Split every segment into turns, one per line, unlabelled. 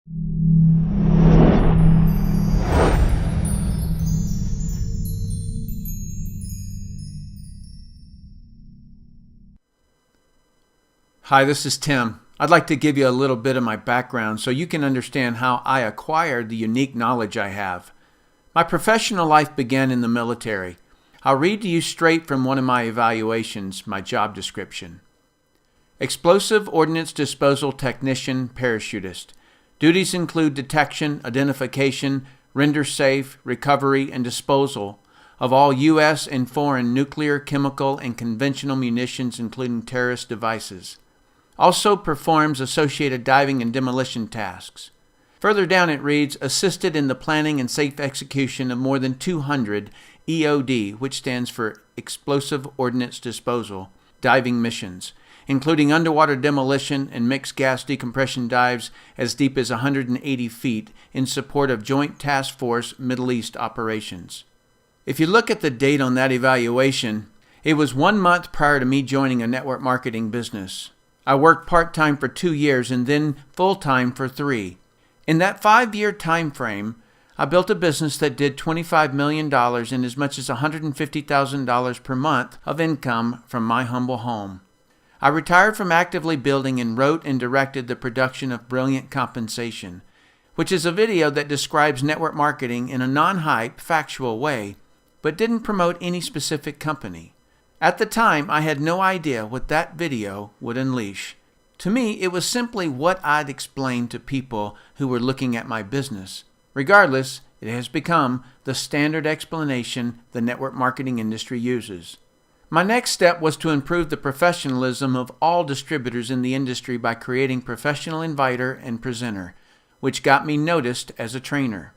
Hi, this is Tim. I'd like to give you a little bit of my background so you can understand how I acquired the unique knowledge I have. My professional life began in the military. I'll read to you straight from one of my evaluations, my job description. Explosive Ordnance Disposal Technician Parachutist. Duties include detection, identification, render safe, recovery, and disposal of all U.S. and foreign nuclear, chemical, and conventional munitions, including terrorist devices. Also performs associated diving and demolition tasks. Further down it reads, assisted in the planning and safe execution of more than 200 EOD, which stands for Explosive Ordnance Disposal, diving missions, including underwater demolition and mixed gas decompression dives as deep as 180 feet in support of Joint Task Force Middle East operations. If you look at the date on that evaluation, it was 1 month prior to me joining a network marketing business. I worked part-time for 2 years and then full-time for 3. In that 5-year time frame, I built a business that did $25 million and as much as $150,000 per month of income from my humble home. I retired from actively building and wrote and directed the production of Brilliant Compensation, which is a video that describes network marketing in a non-hype, factual way, but didn't promote any specific company. At the time, I had no idea what that video would unleash. To me, it was simply what I'd explained to people who were looking at my business. Regardless, it has become the standard explanation the network marketing industry uses. My next step was to improve the professionalism of all distributors in the industry by creating Professional Inviter and Presenter, which got me noticed as a trainer.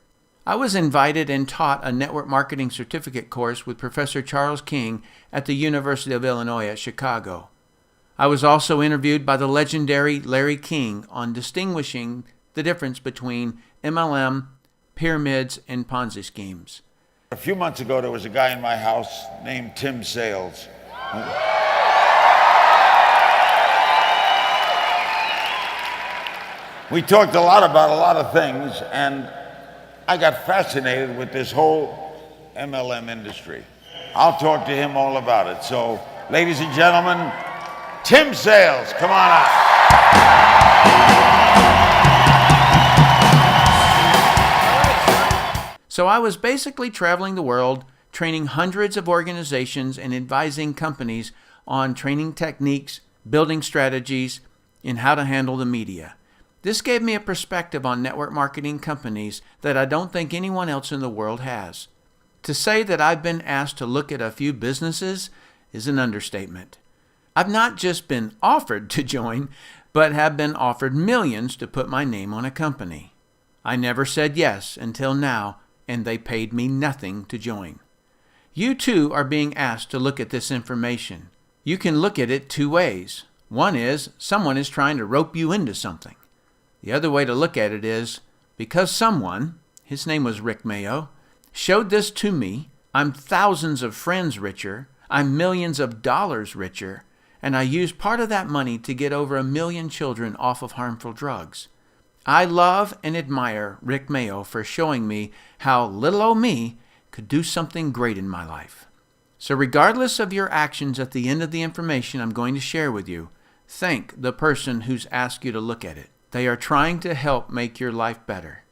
I was invited and taught a network marketing certificate course with Professor Charles King at the University of Illinois at Chicago. I was also interviewed by the legendary Larry King on distinguishing the difference between MLM, pyramids, and Ponzi schemes.
A few months ago, there was a guy in my house named Tim Sales. We talked a lot about a lot of things, and I got fascinated with this whole MLM industry. I'll talk to him all about it. So, ladies and gentlemen, Tim Sales, come on out.
So I was basically traveling the world, training hundreds of organizations and advising companies on training techniques, building strategies, and how to handle the media. This gave me a perspective on network marketing companies that I don't think anyone else in the world has. To say that I've been asked to look at a few businesses is an understatement. I've not just been offered to join, but have been offered millions to put my name on a company. I never said yes until now, and they paid me nothing to join. You too are being asked to look at this information. You can look at it 2 ways. One is someone is trying to rope you into something. The other way to look at it is, because someone, his name was Rick Mayo, showed this to me, I'm thousands of friends richer, I'm millions of dollars richer, and I used part of that money to get over 1 million children off of harmful drugs. I love and admire Rick Mayo for showing me how little old me could do something great in my life. So regardless of your actions at the end of the information I'm going to share with you, thank the person who's asked you to look at it. They are trying to help make your life better.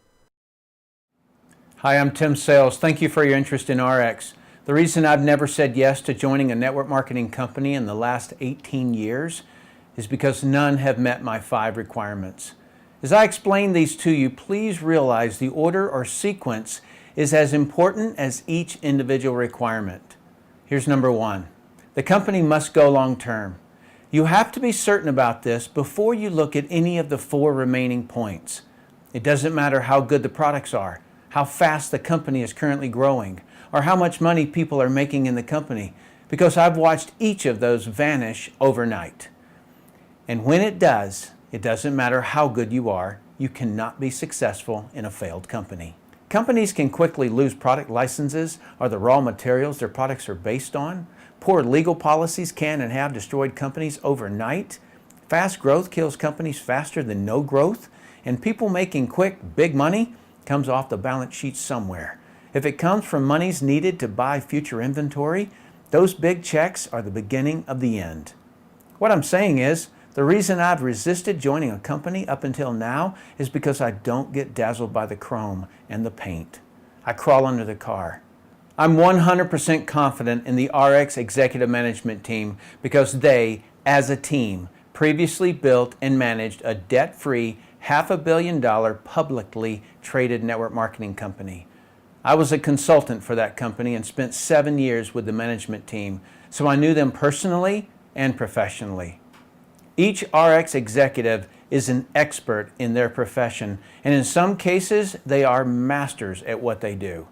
Hi, I'm Tim Sales. Thank you for your interest in RX. The reason I've never said yes to joining a network marketing company in the last 18 years is because none have met my 5 requirements. As I explain these to you, please realize the order or sequence is as important as each individual requirement. Here's number 1. The company must go long term. You have to be certain about this before you look at any of the 4 remaining points. It doesn't matter how good the products are, how fast the company is currently growing, or how much money people are making in the company, because I've watched each of those vanish overnight. And when it does, it doesn't matter how good you are, you cannot be successful in a failed company. Companies can quickly lose product licenses or the raw materials their products are based on. Poor legal policies can and have destroyed companies overnight. Fast growth kills companies faster than no growth. And people making quick, big money comes off the balance sheet somewhere. If it comes from monies needed to buy future inventory, those big checks are the beginning of the end. What I'm saying is, the reason I've resisted joining a company up until now is because I don't get dazzled by the chrome and the paint. I crawl under the car. I'm 100% confident in the RX executive management team because they, as a team, previously built and managed a debt-free $500 million publicly traded network marketing company. I was a consultant for that company and spent 7 years with the management team, so I knew them personally and professionally. Each RX executive is an expert in their profession, and in some cases, they are masters at what they do.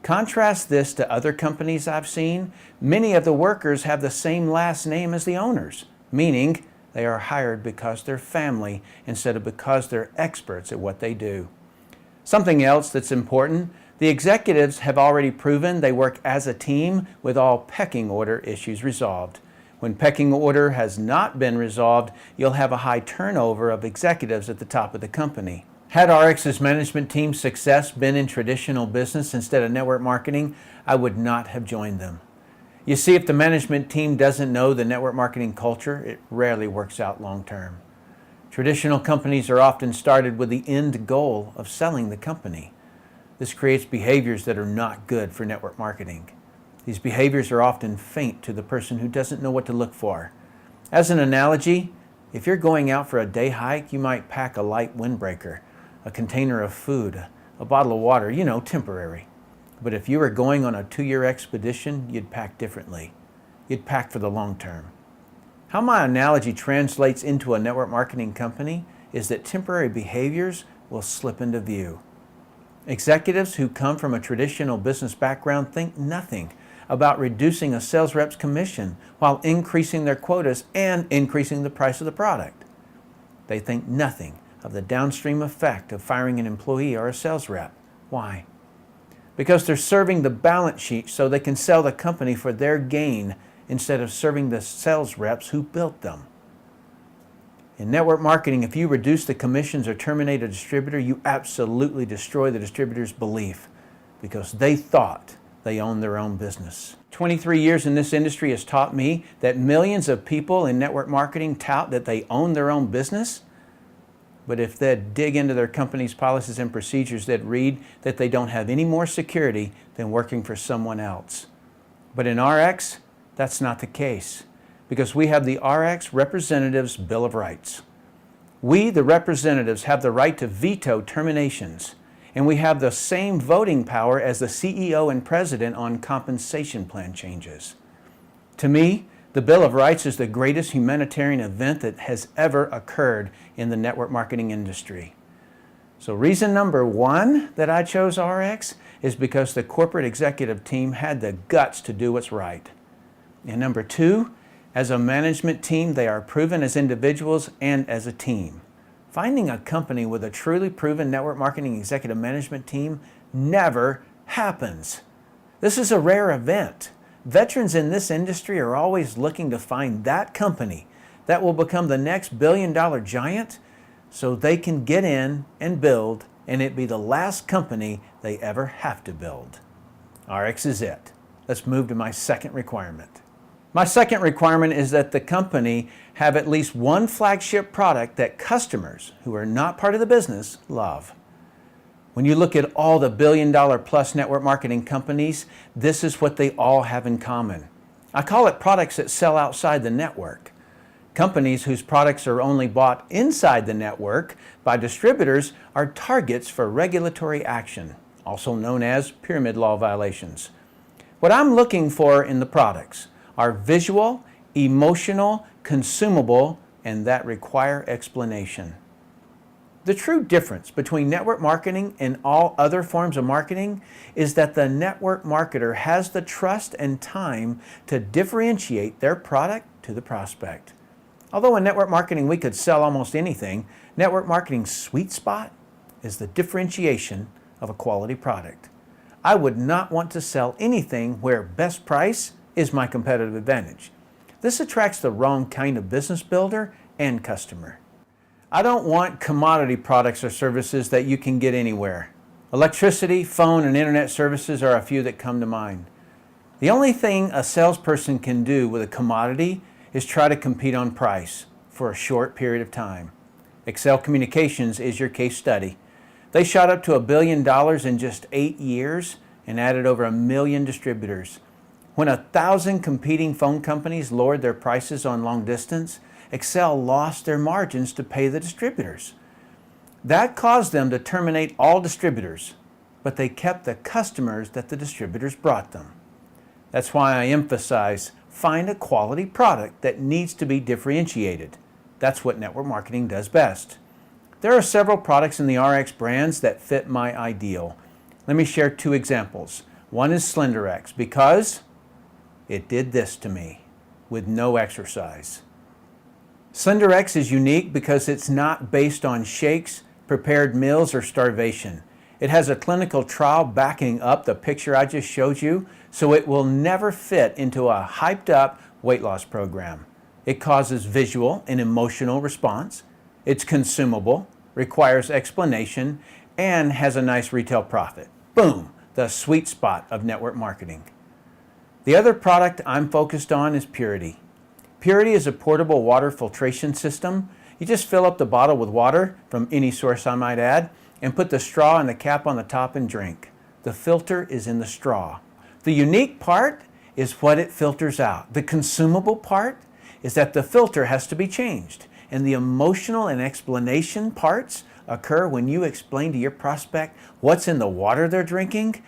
Contrast this to other companies I've seen. Many of the workers have the same last name as the owners, meaning they are hired because they're family instead of because they're experts at what they do. Something else that's important, the executives have already proven they work as a team with all pecking order issues resolved. When pecking order has not been resolved, you'll have a high turnover of executives at the top of the company. Had RX's management team's success been in traditional business instead of network marketing, I would not have joined them. You see, if the management team doesn't know the network marketing culture, it rarely works out long term. Traditional companies are often started with the end goal of selling the company. This creates behaviors that are not good for network marketing. These behaviors are often faint to the person who doesn't know what to look for. As an analogy, if you're going out for a day hike, you might pack a light windbreaker, a container of food, a bottle of water, temporary. But if you were going on a 2-year expedition, you'd pack differently. You'd pack for the long term. How my analogy translates into a network marketing company is that temporary behaviors will slip into view. Executives who come from a traditional business background think nothing about reducing a sales rep's commission while increasing their quotas and increasing the price of the product. They think nothing of the downstream effect of firing an employee or a sales rep. Why? Because they're serving the balance sheet so they can sell the company for their gain instead of serving the sales reps who built them. In network marketing, if you reduce the commissions or terminate a distributor, you absolutely destroy the distributor's belief because they thought they owned their own business. 23 years in this industry has taught me that millions of people in network marketing tout that they own their own business. But if they'd dig into their company's policies and procedures, they'd read that they don't have any more security than working for someone else. But in RX, that's not the case, because we have the RX Representatives Bill of Rights. We, the representatives, have the right to veto terminations, and we have the same voting power as the CEO and president on compensation plan changes. To me, the Bill of Rights is the greatest humanitarian event that has ever occurred in the network marketing industry. So reason number 1 that I chose RX is because the corporate executive team had the guts to do what's right. And number 2, as a management team, they are proven as individuals and as a team. Finding a company with a truly proven network marketing executive management team never happens. This is a rare event. Veterans in this industry are always looking to find that company that will become the next billion-dollar giant so they can get in and build, and it be the last company they ever have to build. RX is it. Let's move to my second requirement. My second requirement is that the company have at least one flagship product that customers who are not part of the business love. When you look at all the billion-dollar-plus network marketing companies, this is what they all have in common. I call it products that sell outside the network. Companies whose products are only bought inside the network by distributors are targets for regulatory action, also known as pyramid law violations. What I'm looking for in the products are visual, emotional, consumable, and that require explanation. The true difference between network marketing and all other forms of marketing is that the network marketer has the trust and time to differentiate their product to the prospect. Although in network marketing we could sell almost anything, network marketing's sweet spot is the differentiation of a quality product. I would not want to sell anything where best price is my competitive advantage. This attracts the wrong kind of business builder and customer. I don't want commodity products or services that you can get anywhere. Electricity, phone, and internet services are a few that come to mind. The only thing a salesperson can do with a commodity is try to compete on price for a short period of time. Excel Communications is your case study. They shot up to $1 billion in just 8 years and added over 1 million distributors. When 1,000 competing phone companies lowered their prices on long distance, Excel lost their margins to pay the distributors. That caused them to terminate all distributors, but they kept the customers that the distributors brought them. That's why I emphasize find a quality product that needs to be differentiated. That's what network marketing does best. There are several products in the RX brands that fit my ideal. Let me share 2 examples. One is SlenderX because it did this to me with no exercise. SlenderX is unique because it's not based on shakes, prepared meals, or starvation. It has a clinical trial backing up the picture I just showed you, so it will never fit into a hyped up weight loss program. It causes visual and emotional response. It's consumable, requires explanation, and has a nice retail profit. Boom, the sweet spot of network marketing. The other product I'm focused on is Purity. Purity is a portable water filtration system. You just fill up the bottle with water, from any source I might add, and put the straw and the cap on the top and drink. The filter is in the straw. The unique part is what it filters out. The consumable part is that the filter has to be changed. And the emotional and explanation parts occur when you explain to your prospect what's in the water they're drinking.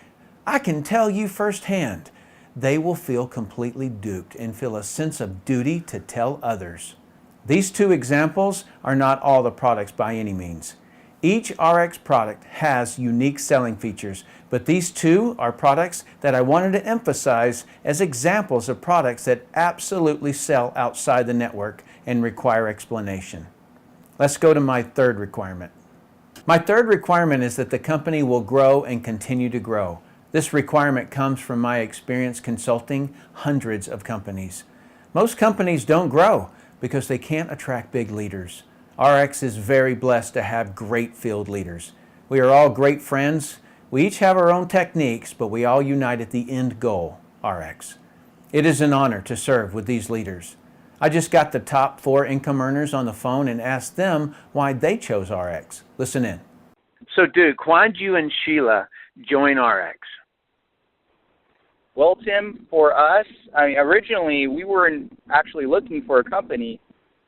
I can tell you firsthand, they will feel completely duped and feel a sense of duty to tell others. These 2 examples are not all the products by any means. Each RX product has unique selling features, but these 2 are products that I wanted to emphasize as examples of products that absolutely sell outside the network and require explanation. Let's go to my 3rd requirement. My 3rd requirement is that the company will grow and continue to grow. This requirement comes from my experience consulting hundreds of companies. Most companies don't grow because they can't attract big leaders. RX is very blessed to have great field leaders. We are all great friends. We each have our own techniques, but we all unite at the end goal, RX. It is an honor to serve with these leaders. I just got the top 4 income earners on the phone and asked them why they chose RX. Listen in.
So, Duke, why did you and Sheila join RX?
Well, Tim, for us, originally we were actually looking for a company,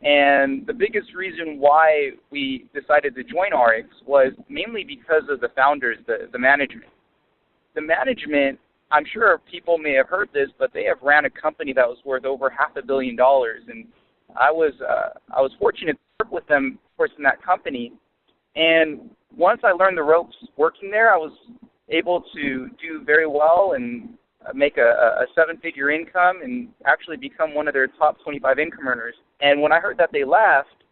and the biggest reason why we decided to join RX was mainly because of the founders, the management. The management, I'm sure people may have heard this, but they have ran a company that was worth over $500 million, and I was fortunate to work with them, of course, in that company. And once I learned the ropes working there, I was able to do very well and make a 7-figure income and actually become one of their top 25 income earners. And when I heard that they left,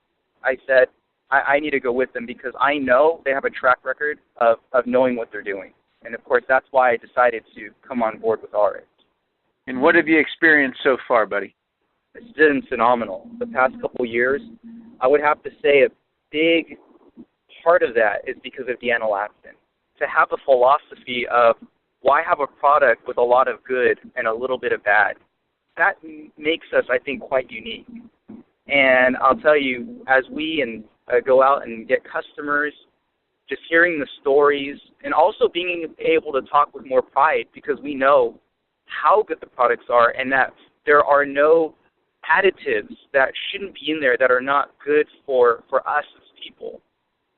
I said, I need to go with them because I know they have a track record of knowing what they're doing. And, of course, that's why I decided to come on board with RX.
And what have you experienced so far, buddy?
It's been phenomenal. The past couple of years, I would have to say a big part of that is because of Deanna Laxton. To have a philosophy of why have a product with a lot of good and a little bit of bad, that makes us, I think, quite unique. And I'll tell you, as we go out and get customers, just hearing the stories, and also being able to talk with more pride because we know how good the products are and that there are no additives that shouldn't be in there that are not good for us as people.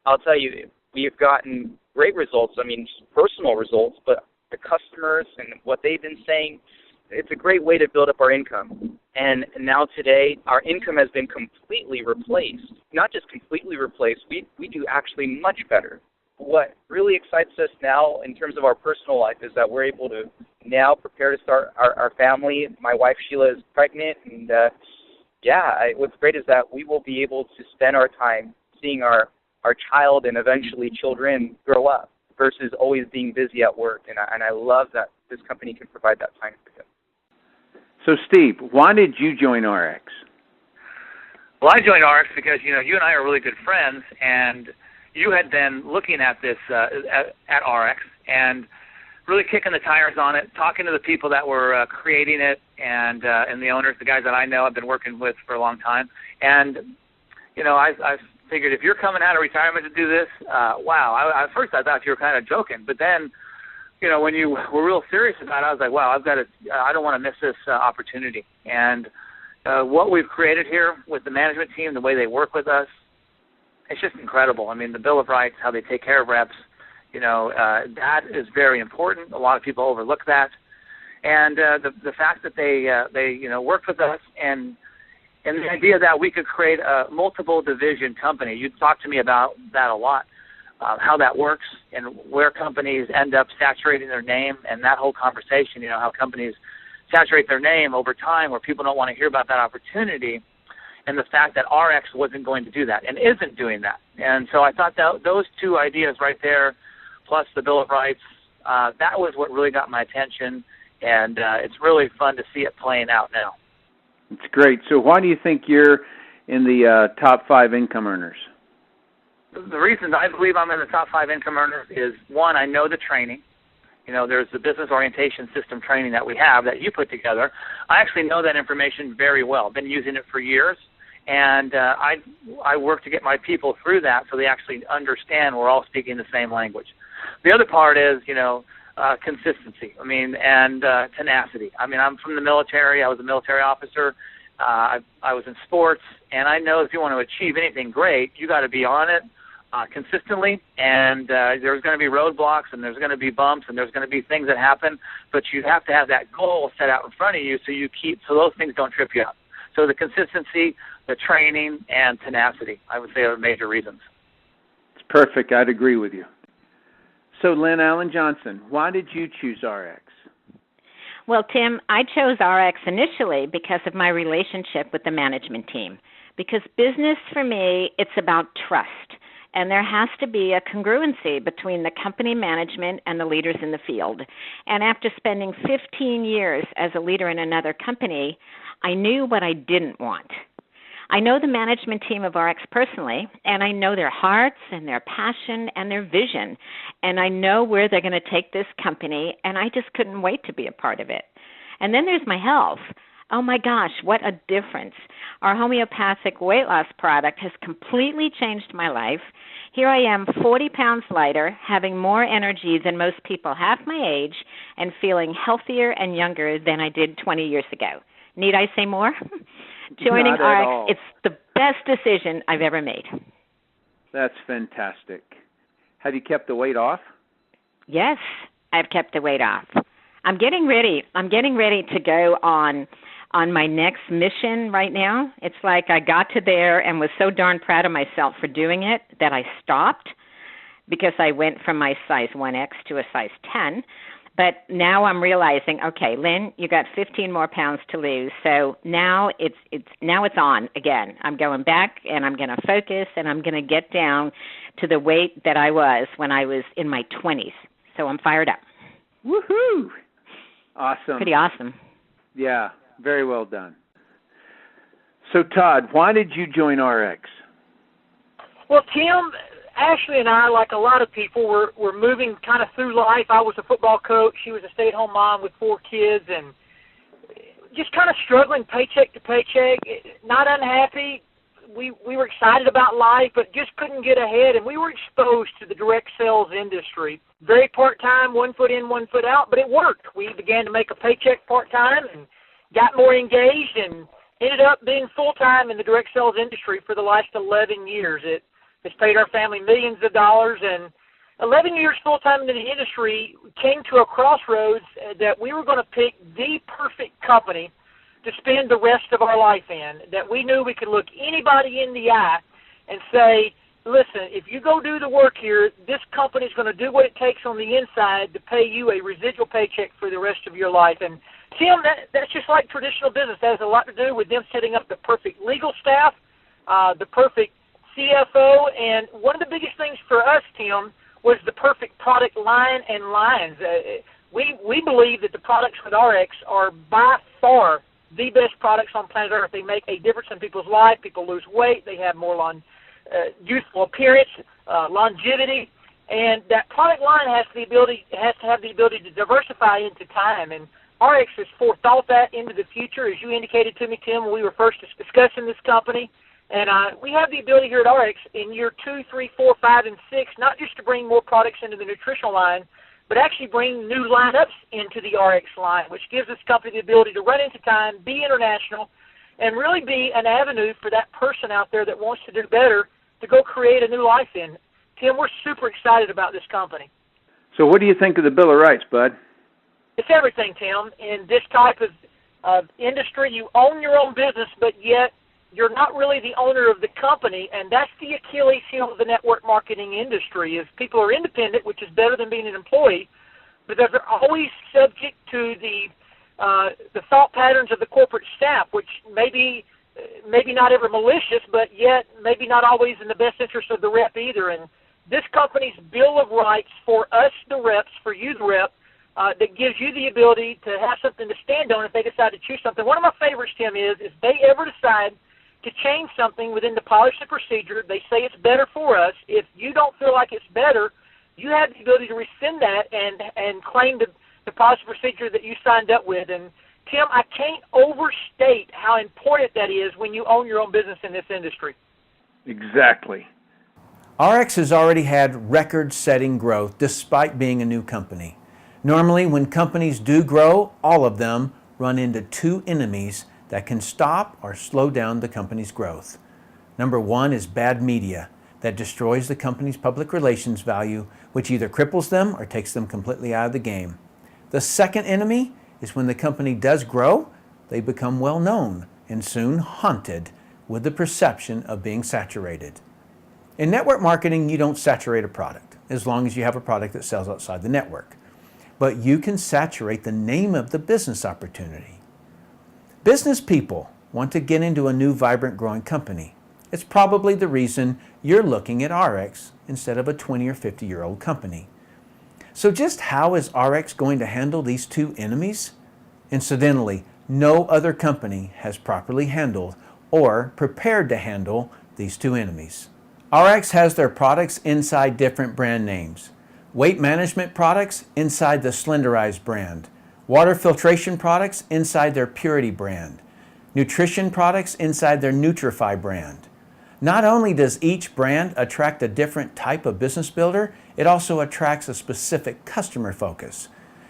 I'll tell you, we have gotten great results, personal results, but the customers and what they've been saying, it's a great way to build up our income. And now today, our income has been completely replaced. Not just completely replaced, we do actually much better. What really excites us now in terms of our personal life is that we're able to now prepare to start our family. My wife, Sheila, is pregnant. And, what's great is that we will be able to spend our time seeing our child and eventually children grow up versus always being busy at work. And I love that this company can provide that time for them.
So, Steve, why did you join RX?
Well, I joined RX because, you and I are really good friends, and you had been looking at this at RX and really kicking the tires on it, talking to the people that were creating it and the owners, the guys that I know I've been working with for a long time. And, I figured if you're coming out of retirement to do this, wow. At first I thought you were kind of joking, but then, when you were real serious about it, I was like, wow, I don't want to miss this opportunity. And what we've created here with the management team, the way they work with us, it's just incredible. I mean, the Bill of Rights, how they take care of reps, that is very important. A lot of people overlook that. And the fact that they worked with us and the idea that we could create a multiple division company. You talked to me about that a lot, how that works and where companies end up saturating their name and that whole conversation, how companies saturate their name over time where people don't want to hear about that opportunity, and the fact that RX wasn't going to do that and isn't doing that. And so I thought that those two ideas right there, plus the Bill of Rights, that was what really got my attention, and it's really fun to see it playing out now.
It's great. So why do you think you're in the top 5 income earners?
The reason I believe I'm in the top 5 income earners is, one, I know the training. There's the business orientation system training that we have that you put together. I actually know that information very well. I've been using it for years, and I work to get my people through that so they actually understand we're all speaking the same language. The other part is, consistency, and tenacity. I'm from the military. I was a military officer. I was in sports, and I know if you want to achieve anything great, you got to be on it consistently, and there's going to be roadblocks, and there's going to be bumps, and there's going to be things that happen, but you have to have that goal set out in front of you so those things don't trip you up. So the consistency, the training, and tenacity, I would say, are major reasons.
It's perfect. I'd agree with you. So, Lynn Allen Johnson, why did you choose RX?
Well, Tim, I chose RX initially because of my relationship with the management team. Because business, for me, it's about trust. And there has to be a congruency between the company management and the leaders in the field. And after spending 15 years as a leader in another company, I knew what I didn't want. I know the management team of RX personally, and I know their hearts and their passion and their vision, and I know where they're going to take this company, and I just couldn't wait to be a part of it. And then there's my health. Oh, my gosh, what a difference. Our homeopathic weight loss product has completely changed my life. Here I am, 40 pounds lighter, having more energy than most people half my age, and feeling healthier and younger than I did 20 years ago. Need I say more? Joining RX, it's the best decision I've ever made.
That's fantastic. Have you kept the weight off?
Yes, I've kept the weight off. I'm getting ready to go on my next mission right now. It's like I got to there and was so darn proud of myself for doing it that I stopped because I went from my size 1X to a size 10. But now I'm realizing, okay, Lynn, you got 15 more pounds to lose. So now it's on again. I'm going back and I'm going to focus and I'm going to get down to the weight that I was when I was in my 20s. So I'm fired up.
Woohoo! Awesome.
Pretty awesome.
Yeah, very well done. So Todd, why did you join RX?
Well, Tim, Ashley and I, like a lot of people, were moving kind of through life. I was a football coach. She was a stay-at-home mom with 4 kids, and just kind of struggling paycheck to paycheck, not unhappy. We were excited about life, but just couldn't get ahead, and we were exposed to the direct sales industry. Very part-time, 1 foot in, 1 foot out, but it worked. We began to make a paycheck part-time and got more engaged and ended up being full-time in the direct sales industry for the last 11 years. It's paid our family millions of dollars, and 11 years full-time in the industry came to a crossroads that we were going to pick the perfect company to spend the rest of our life in, that we knew we could look anybody in the eye and say, listen, if you go do the work here, this company's going to do what it takes on the inside to pay you a residual paycheck for the rest of your life. And, Tim, that's just like traditional business. That has a lot to do with them setting up the perfect legal staff, the perfect CFO, and one of the biggest things for us, Tim, was the perfect product line and lines. We believe that the products with RX are by far the best products on planet Earth. They make a difference in people's life. People lose weight. They have more youthful appearance, longevity, and that product line has to have the ability to diversify into time. And RX has forethought that into the future, as you indicated to me, Tim, when we were first discussing this company. And we have the ability here at RX in year 2, 3, 4, 5, and 6, not just to bring more products into the nutritional line, but actually bring new lineups into the RX line, which gives this company the ability to run into time, be international, and really be an avenue for that person out there that wants to do better to go create a new life in. Tim, we're super excited about this company.
So what do you think of the Bill of Rights, Bud?
It's everything, Tim. In this type of industry, you own your own business, but yet you're not really the owner of the company, and that's the Achilles heel of the network marketing industry, is people are independent, which is better than being an employee, but they're always subject to the thought patterns of the corporate staff, which maybe not ever malicious, but yet maybe not always in the best interest of the rep either. And this company's Bill of Rights for us, the reps, for you, the rep, that gives you the ability to have something to stand on if they decide to choose something. One of my favorites, Tim, is if they ever decide to change something within the policy procedure, they say it's better for us. If you don't feel like it's better, you have the ability to rescind that and claim the policy procedure that you signed up with. And Tim, I can't overstate how important that is when you own your own business in this industry.
Exactly.
RX has already had record-setting growth despite being a new company. Normally, when companies do grow, all of them run into two enemies that can stop or slow down the company's growth. Number one is bad media that destroys the company's public relations value, which either cripples them or takes them completely out of the game. The second enemy is when the company does grow, they become well known and soon haunted with the perception of being saturated. In network marketing, you don't saturate a product as long as you have a product that sells outside the network. But you can saturate the name of the business opportunity. Business people want to get into a new, vibrant, growing company. It's probably the reason you're looking at RX instead of a 20 or 50-year-old company. So just how is RX going to handle these two enemies? Incidentally, no other company has properly handled or prepared to handle these two enemies. RX has their products inside different brand names. Weight management products inside the Slenderize brand. Water filtration products inside their Purity brand. Nutrition products inside their Nutrify brand. Not only does each brand attract a different type of business builder, it also attracts a specific customer focus.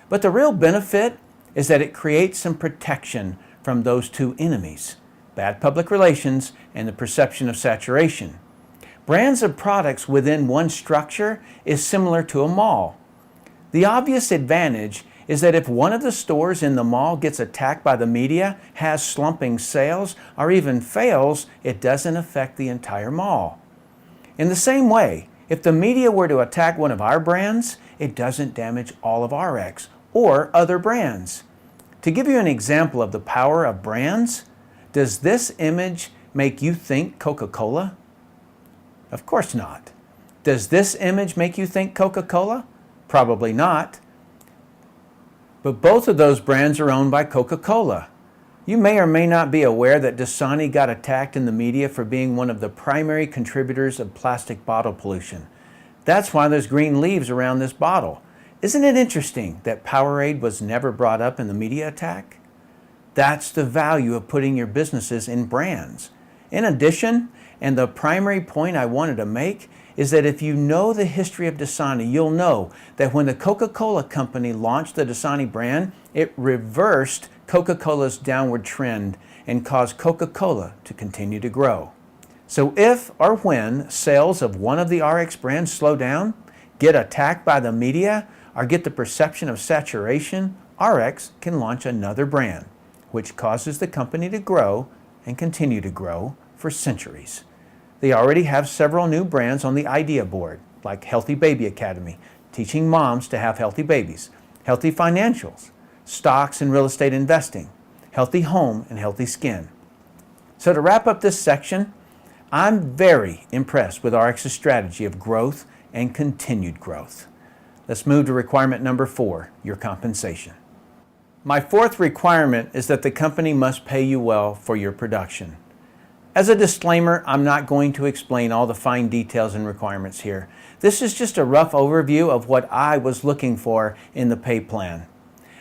But the real benefit is that it creates some protection from those two enemies, bad public relations and the perception of saturation. Brands of products within one structure is similar to a mall. The obvious advantage is that if one of the stores in the mall gets attacked by the media, has slumping sales, or even fails, it doesn't affect the entire mall. In the same way, if the media were to attack one of our brands, it doesn't damage all of RX or other brands. To give you an example of the power of brands, does this image make you think Coca-Cola? Of course not. Does this image make you think Coca-Cola? Probably not. But both of those brands are owned by Coca-Cola. You may or may not be aware that Dasani got attacked in the media for being one of the primary contributors of plastic bottle pollution. That's why there's green leaves around this bottle. Isn't it interesting that Powerade was never brought up in the media attack? That's the value of putting your businesses in brands. In addition, and the primary point I wanted to make, is that if you know the history of Dasani, you'll know that when the Coca-Cola company launched the Dasani brand, it reversed Coca-Cola's downward trend and caused Coca-Cola to continue to grow. So if or when sales of one of the RX brands slow down, get attacked by the media, or get the perception of saturation, RX can launch another brand, which causes the company to grow and continue to grow for centuries. They already have several new brands on the idea board, like Healthy Baby Academy, teaching moms to have healthy babies, Healthy Financials, stocks and real estate investing, Healthy Home, and Healthy Skin. So to wrap up this section, I'm very impressed with RX's strategy of growth and continued growth. Let's move to requirement number 4, your compensation. My fourth requirement is that the company must pay you well for your production. As a disclaimer, I'm not going to explain all the fine details and requirements here. This is just a rough overview of what I was looking for in the pay plan.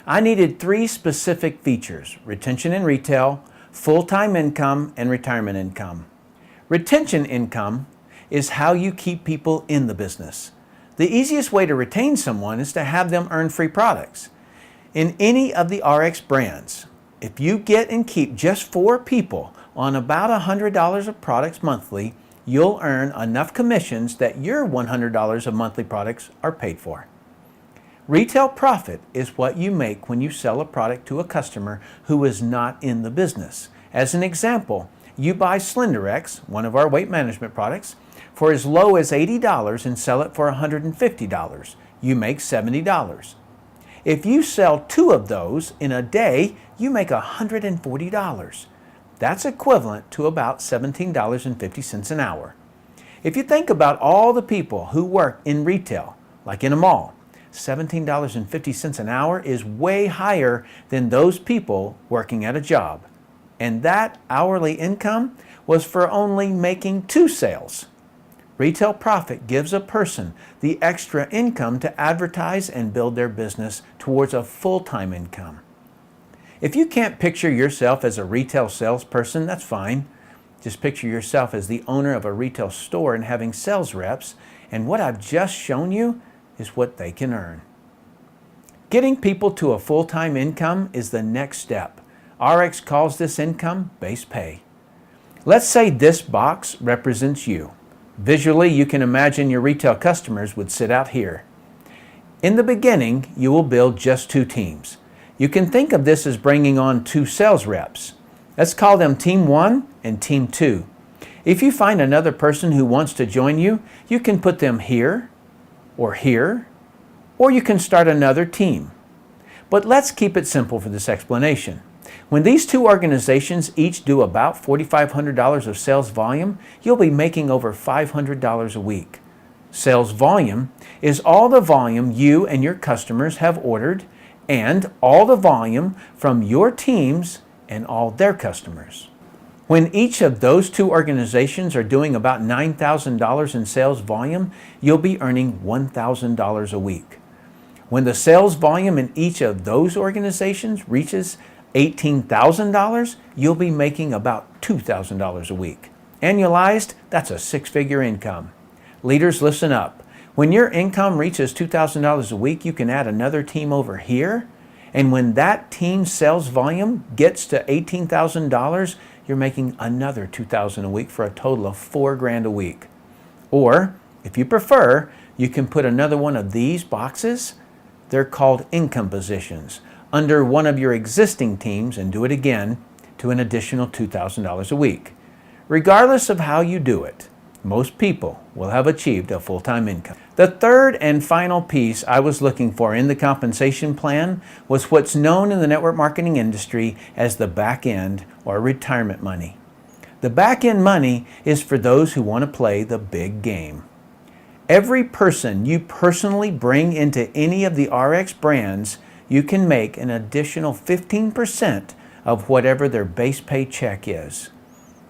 I needed 3 specific features: retention in retail, full-time income, and retirement income. Retention income is how you keep people in the business. The easiest way to retain someone is to have them earn free products. In any of the RX brands, if you get and keep just 4 people on about $100 of products monthly, you'll earn enough commissions that your $100 of monthly products are paid for. Retail profit is what you make when you sell a product to a customer who is not in the business. As an example, you buy Slenderex, one of our weight management products, for as low as $80 and sell it for $150. You make $70. If you sell 2 of those in a day, you make $140. That's equivalent to about $17.50 an hour. If you think about all the people who work in retail, like in a mall, $17.50 an hour is way higher than those people working at a job. And that hourly income was for only making 2 sales. Retail profit gives a person the extra income to advertise and build their business towards a full-time income. If you can't picture yourself as a retail salesperson, that's fine. Just picture yourself as the owner of a retail store and having sales reps, and what I've just shown you is what they can earn. Getting people to a full-time income is the next step. RX calls this income base pay. Let's say this box represents you. Visually, you can imagine your retail customers would sit out here. In the beginning, you will build just 2 teams. You can think of this as bringing on 2 sales reps. Let's call them Team 1 and Team 2. If you find another person who wants to join you, you can put them here, or you can start another team. But let's keep it simple for this explanation. When these 2 organizations each do about $4,500 of sales volume, you'll be making over $500 a week. Sales volume is all the volume you and your customers have ordered and all the volume from your teams and all their customers. When each of those 2 organizations are doing about $9,000 in sales volume, you'll be earning $1,000 a week. When the sales volume in each of those organizations reaches $18,000, you'll be making about $2,000 a week. Annualized, that's a 6-figure income. Leaders, listen up. When your income reaches $2,000 a week, you can add another team over here. And when that team's sales volume gets to $18,000, you're making another $2,000 a week for a total of $4,000 a week. Or, if you prefer, you can put another one of these boxes. They're called income positions under one of your existing teams and do it again to an additional $2,000 a week. Regardless of how you do it, most people will have achieved a full-time income. The third and final piece I was looking for in the compensation plan was what's known in the network marketing industry as the back end or retirement money. The back end money is for those who want to play the big game. Every person you personally bring into any of the RX brands, you can make an additional 15% of whatever their base pay check is.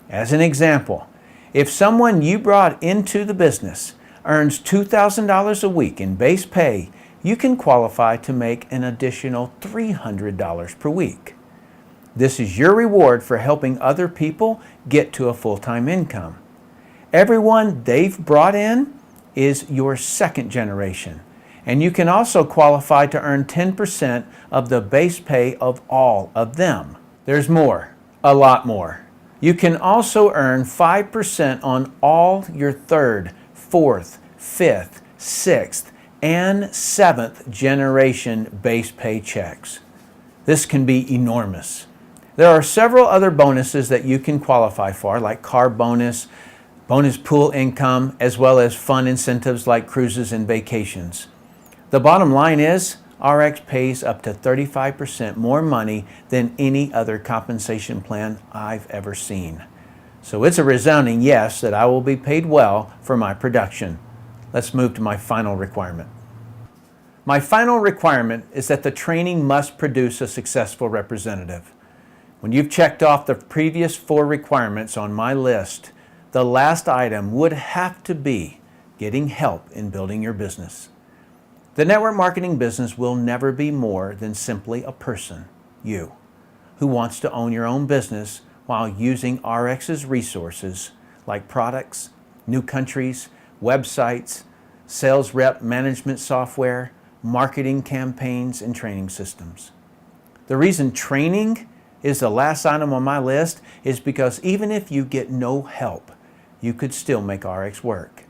As an example, if someone you brought into the business earns $2,000 a week in base pay, you can qualify to make an additional $300 per week. This is your reward for helping other people get to a full-time income. Everyone they've brought in is your second generation, and you can also qualify to earn 10% of the base pay of all of them. There's more, a lot more. You can also earn 5% on all your 3rd, 4th, 5th, 6th, and 7th generation base pay checks. This can be enormous. There are several other bonuses that you can qualify for, like car bonus, bonus pool income, as well as fun incentives like cruises and vacations. The bottom line is, RX pays up to 35% more money than any other compensation plan I've ever seen. So it's a resounding yes that I will be paid well for my production. Let's move to my final requirement. My final requirement is that the training must produce a successful representative. When you've checked off the previous 4 requirements on my list, the last item would have to be getting help in building your business. The network marketing business will never be more than simply a person, you, who wants to own your own business while using RX's resources like products, new countries, websites, sales rep management software, marketing campaigns, and training systems. The reason training is the last item on my list is because even if you get no help, you could still make RX work.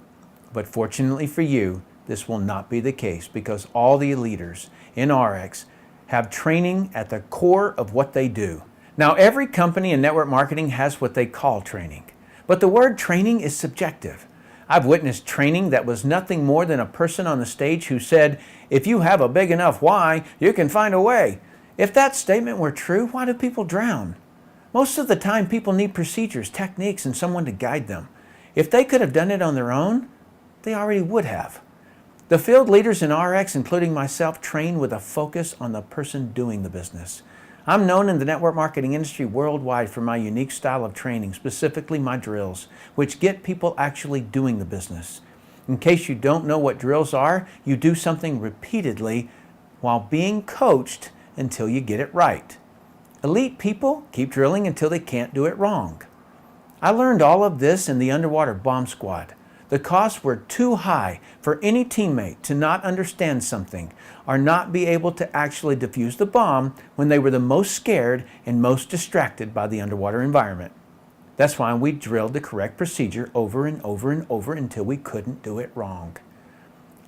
But fortunately for you, this will not be the case because all the leaders in RX have training at the core of what they do. Now, every company in network marketing has what they call training, but the word training is subjective. I've witnessed training that was nothing more than a person on the stage who said, "If you have a big enough why, you can find a way." If that statement were true, why do people drown? Most of the time, people need procedures, techniques, and someone to guide them. If they could have done it on their own, they already would have. The field leaders in RX, including myself, train with a focus on the person doing the business. I'm known in the network marketing industry worldwide for my unique style of training, specifically my drills, which get people actually doing the business. In case you don't know what drills are, you do something repeatedly while being coached until you get it right. Elite people keep drilling until they can't do it wrong. I learned all of this in the underwater bomb squad. The costs were too high for any teammate to not understand something or not be able to actually defuse the bomb when they were the most scared and most distracted by the underwater environment. That's why we drilled the correct procedure over and over and over until we couldn't do it wrong.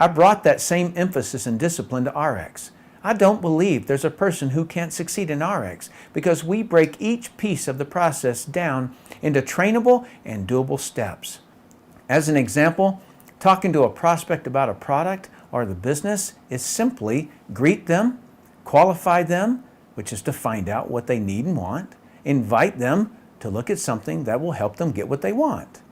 I brought that same emphasis and discipline to RX. I don't believe there's a person who can't succeed in RX because we break each piece of the process down into trainable and doable steps. As an example, talking to a prospect about a product or the business is simply greet them, qualify them, which is to find out what they need and want, invite them to look at something that will help them get what they want.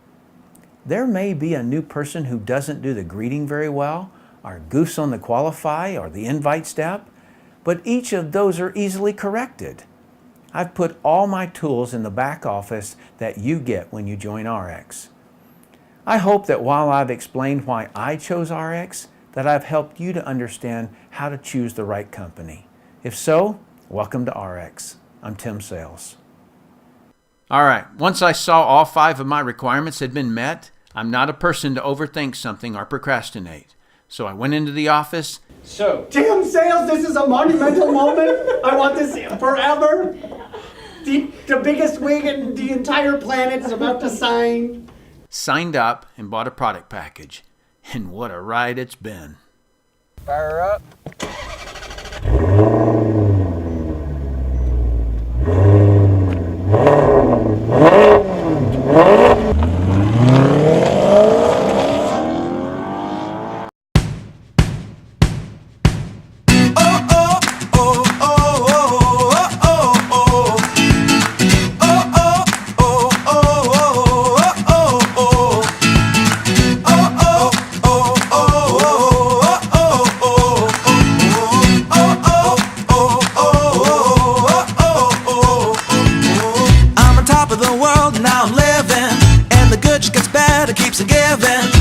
There may be a new person who doesn't do the greeting very well, or goofs on the qualify or the invite step, but each of those are easily corrected. I've put all my tools in the back office that you get when you join RX. I hope that while I've explained why I chose RX, that I've helped you to understand how to choose the right company. If so, welcome to RX. I'm Tim Sales. All right, once I saw all 5 of my requirements had been met, I'm not a person to overthink something or procrastinate. So I went into the office.
So, Tim Sales, this is a monumental moment. I want this forever. The biggest wig in the entire planet is about to sign.
Signed up and bought a product package. And what a ride it's been.
Fire up.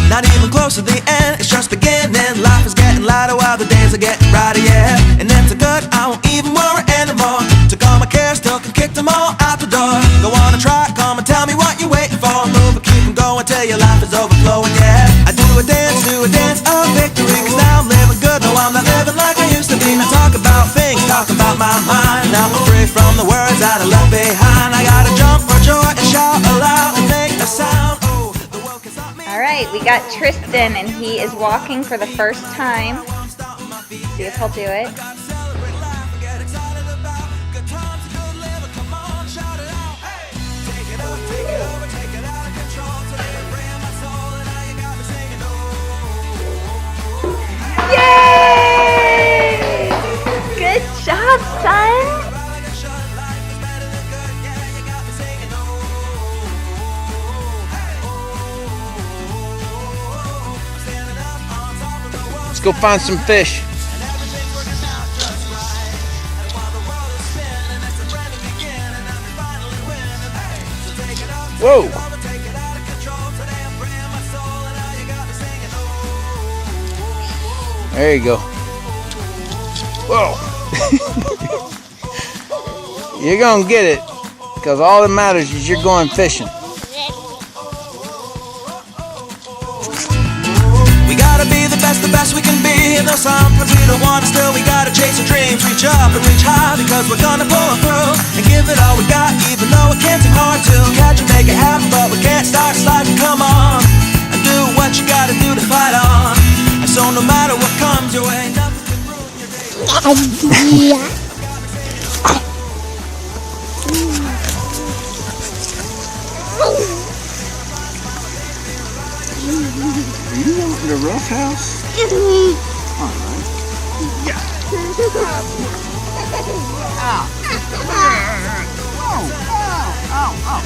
Not even close to the end, it's just beginning. Life is getting lighter while the days are getting brighter, yeah. And then to good, I won't even worry anymore. Took all my cares, took and kicked them all out the door. Go on and try, come and tell me what you're waiting for. Move and keep them going till your life is overflowing, yeah. I do a dance of victory, cause now I'm living good, no I'm not living like I used to be. Now talk about things, talk about my mind. Now I'm free from the words that I left behind. I gotta jump for joy and shout aloud and make a sound.
All right, we got Tristan, and he is walking for the first time. See if he'll do it. Yay! Good job, son!
Go find some fish. Whoa. There you go. Whoa. You're gonna get it, because all that matters is you're going fishing.
We gotta be the best we can be. And though sometimes we don't want to, still we gotta chase our dreams. Reach up and reach high, because we're gonna pull through and give it all we got, even though it can seem hard to catch and make it happen. But we can't start sliding, come on, and do what you gotta do to fight on. And so no matter what comes your way, nothing can ruin your day.
Are you wanting the rough house? All right. Yeah. Ow. Ow. Ow. Ow.